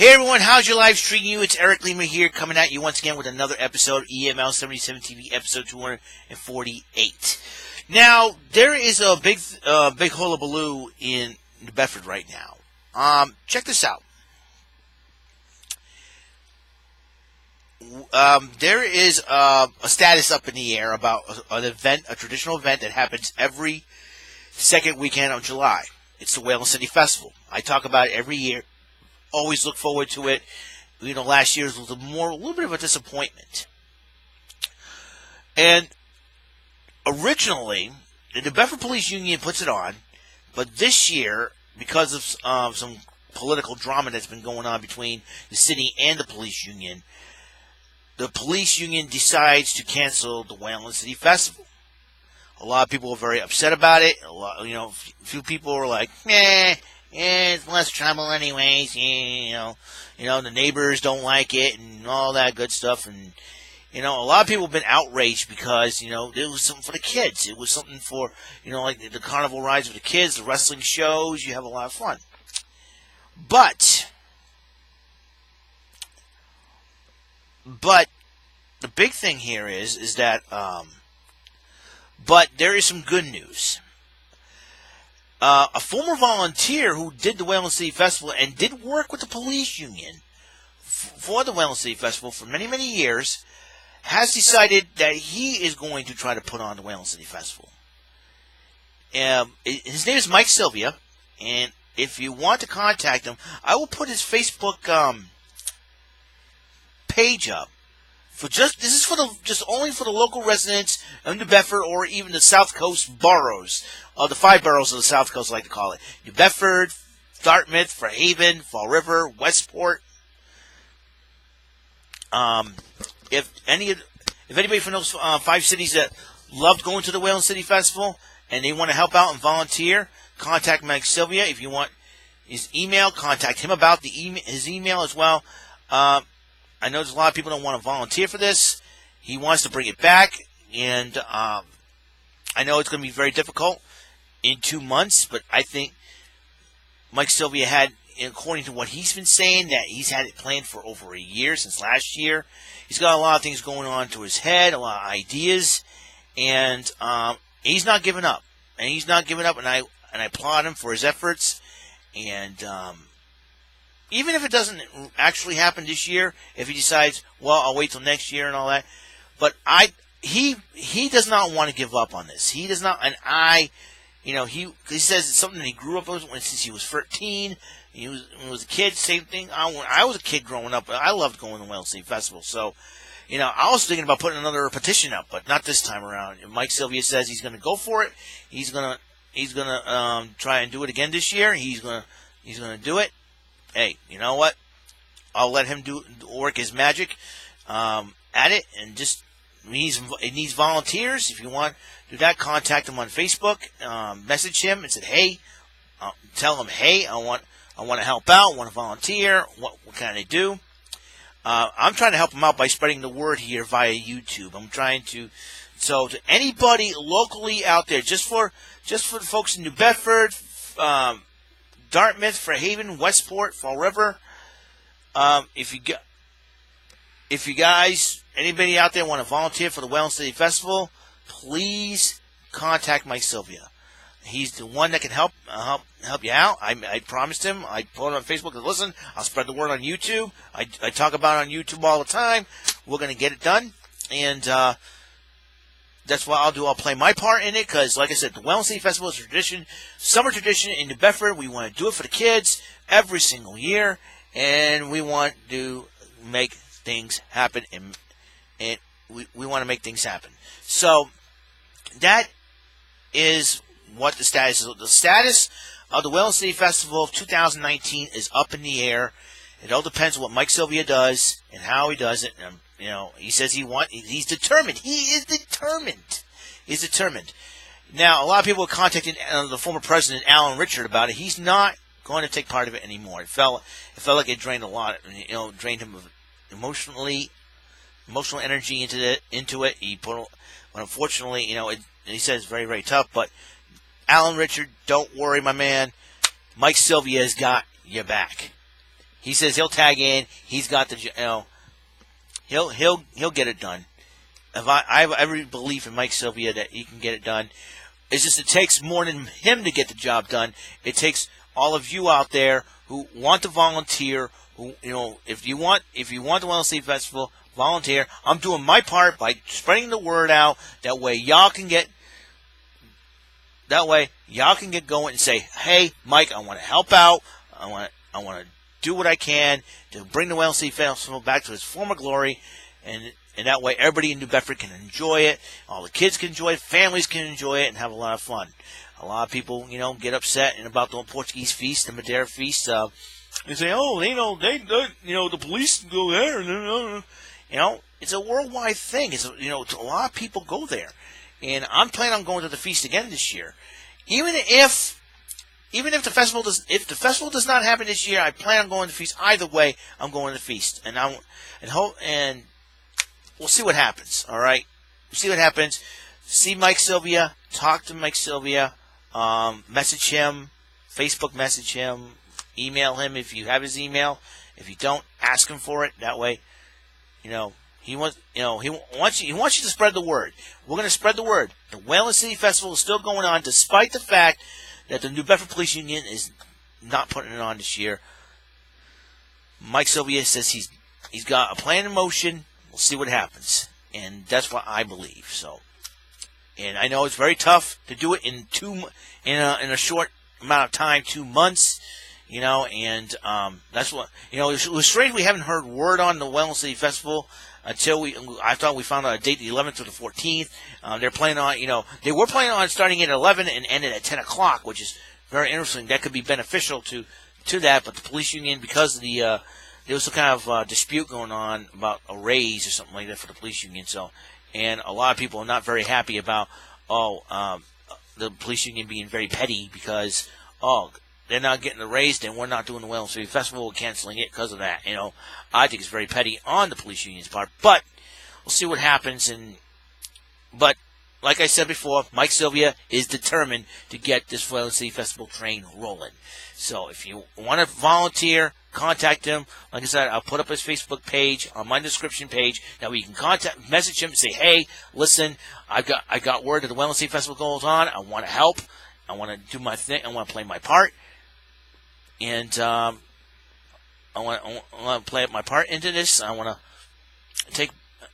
Hey everyone, how's your life treating you? It's Eric Lima here, coming at you once again with another episode, EML77 TV, episode 248. Now, there is a big hullabaloo in New Bedford right now. Check this out. There is a status up in the air about an event, a traditional event that happens every second weekend of July. It's the Whalen City Festival. I talk about it every year. Always look forward to it. You know, last year was a little bit of a disappointment. And originally, the New Bedford Police Union puts it on, but this year, because of some political drama that's been going on between the city and the police union, the police union decides to cancel the Whalen City Festival. A lot of people are very upset about it. A few people are like, meh. Yeah, it's less trouble anyways. Yeah, the neighbors don't like it and all that good stuff. And, a lot of people have been outraged because, it was something for the kids. It was something for, like the carnival rides for the kids, the wrestling shows. You have a lot of fun. But the big thing here is that, but there is some good news. A former volunteer who did the Whalen City Festival and did work with the police union for the Whalen City Festival for many, many years has decided that he is going to try to put on the Whalen City Festival. His name is Mike Sylvia, and if you want to contact him, I will put his Facebook page up. This is only for the local residents of New Bedford or even the South Coast boroughs, the 5 boroughs of the South Coast, I like to call it: New Bedford, Dartmouth, Fairhaven, Fall River, Westport. If anybody from those 5 cities that loved going to the Whalen City Festival and they want to help out and volunteer, contact Mike Sylvia. If you want his email, contact him about his email as well. I know there's a lot of people that want to volunteer for this. He wants to bring it back, and I know it's going to be very difficult in 2 months, but I think Mike Sylvia had, according to what he's been saying, that he's had it planned for over a year, since last year. He's got a lot of things going on to his head, a lot of ideas, and he's not giving up. And he's not giving up, and I applaud him for his efforts, and even if it doesn't actually happen this year, if he decides, well, I'll wait till next year and all that. But he does not want to give up on this. He does not, and he says it's something that he grew up with since he was 13. When he was a kid, same thing. I was a kid growing up, but I loved going to the Whalen City Festival. So, I was thinking about putting another petition up, but not this time around. Mike Sylvia says he's going to go for it. He's gonna try and do it again this year. He's gonna do it. Hey, you know what? I'll let him work his magic at it, and it needs volunteers. If you want to do that, contact him on Facebook, message him and say, hey, tell him, hey, I want to help out, want to volunteer. What can I do? I'm trying to help him out by spreading the word here via YouTube. I'm trying to. So to anybody locally out there, just for the folks in New Bedford, Dartmouth, Fairhaven, Westport, Fall River. If you guys, anybody out there want to volunteer for the Whalen City Festival, please contact Mike Sylvia. He's the one that can help you out. I promised him. I put it on Facebook. Listen, I'll spread the word on YouTube. I talk about it on YouTube all the time. We're going to get it done, and that's what I'll do. I'll play my part in it because, like I said, the Whalen City Festival is a tradition, summer tradition in New Bedford. We want to do it for the kids every single year, and we want to make things happen, and we want to make things happen. So that is what the status is. The status of the Whalen City Festival of 2019 is up in the air. It all depends on what Mike Sylvia does and how he does it. And, he says he's determined. He is determined. He's determined. Now, a lot of people are contacting the former president, Alan Richard, about it. He's not going to take part of it anymore. It felt like it drained a lot. Drained him emotional energy into it. But unfortunately, he says it's very, very tough. But Alan Richard, don't worry, my man. Mike Sylvia has got your back. He says he'll tag in. He's got the, he'll get it done. If I have every belief in Mike Sylvia that he can get it done. It's just it takes more than him to get the job done. It takes all of you out there who want to volunteer. Who, if you want the WEML-TV Festival, volunteer. I'm doing my part by spreading the word out. That way y'all can get going and say, "Hey, Mike, I want to help out. I want to do what I can to bring the WEML-TV Festival back to its former glory." And that way everybody in New Bedford can enjoy it. All the kids can enjoy it. Families can enjoy it and have a lot of fun. A lot of people, get upset about the Portuguese feast, the Madeira feast. They say, "Oh, the police go there." It's a worldwide thing. It's a lot of people go there, and I'm planning on going to the feast again this year. Even if the festival does not happen this year, I plan on going to the feast. Either way, I'm going to the feast, and we'll see what happens. All right, we'll see what happens. See Mike Sylvia, talk to Mike Sylvia, message him, Facebook message him, email him if you have his email. If you don't, ask him for it. That way, he wants you to spread the word. We're going to spread the word. The WEML-TV Festival is still going on, despite the fact that the New Bedford Police Union is not putting it on this year. Mike Sylvia says he's got a plan in motion. We'll see what happens, and that's what I believe. So, and I know it's very tough to do it in a short amount of time, 2 months. And that's what it was strange. We haven't heard word on the WEML-TV Festival until I thought we found out a date, the 11th or the 14th. They're planning on, they were planning on starting at 11 and ending at 10 o'clock, which is very interesting. That could be beneficial to that, but the police union, because of there was some kind of dispute going on about a raise or something like that for the police union. So, and a lot of people are not very happy about the police union being very petty because they're not getting the raise, and we're not doing the WEML-TV Festival. We're canceling it because of that. I think it's very petty on the police union's part, but we'll see what happens. But like I said before, Mike Sylvia is determined to get this WEML-TV Festival train rolling. So if you want to volunteer, contact him. Like I said, I'll put up his Facebook page on my description page. That way you can message him and say, "Hey, listen, I got word that the WEML-TV Festival goes on. I want to help. I want to do my thing. I want to play my part. And I want to play my part into this. I want to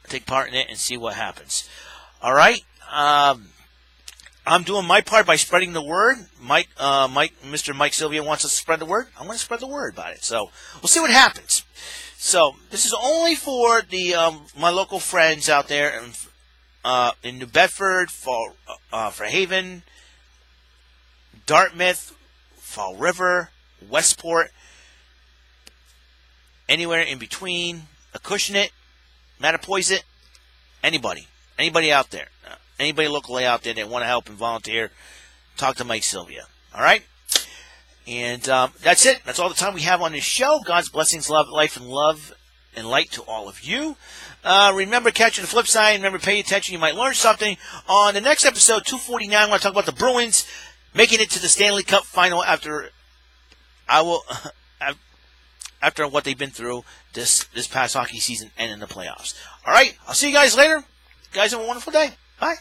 take part in it and see what happens." All right. I'm doing my part by spreading the word. Mr. Mike Sylvia wants us to spread the word. I'm going to spread the word about it. So we'll see what happens. So this is only for my local friends out there in New Bedford, for Haven, Dartmouth, Fall River, Westport, anywhere in between, Acushnet, Mattapoisett, anybody out there, anybody locally out there that want to help and volunteer, talk to Mike Sylvia. All right? And that's it. That's all the time we have on this show. God's blessings, life, and love and light to all of you. Remember, catching the flip side. Remember, pay attention. You might learn something. On the next episode, 249, I want to talk about the Bruins making it to the Stanley Cup final after what they've been through this past hockey season and in the playoffs. All right, I'll see you guys later. You guys have a wonderful day. Bye.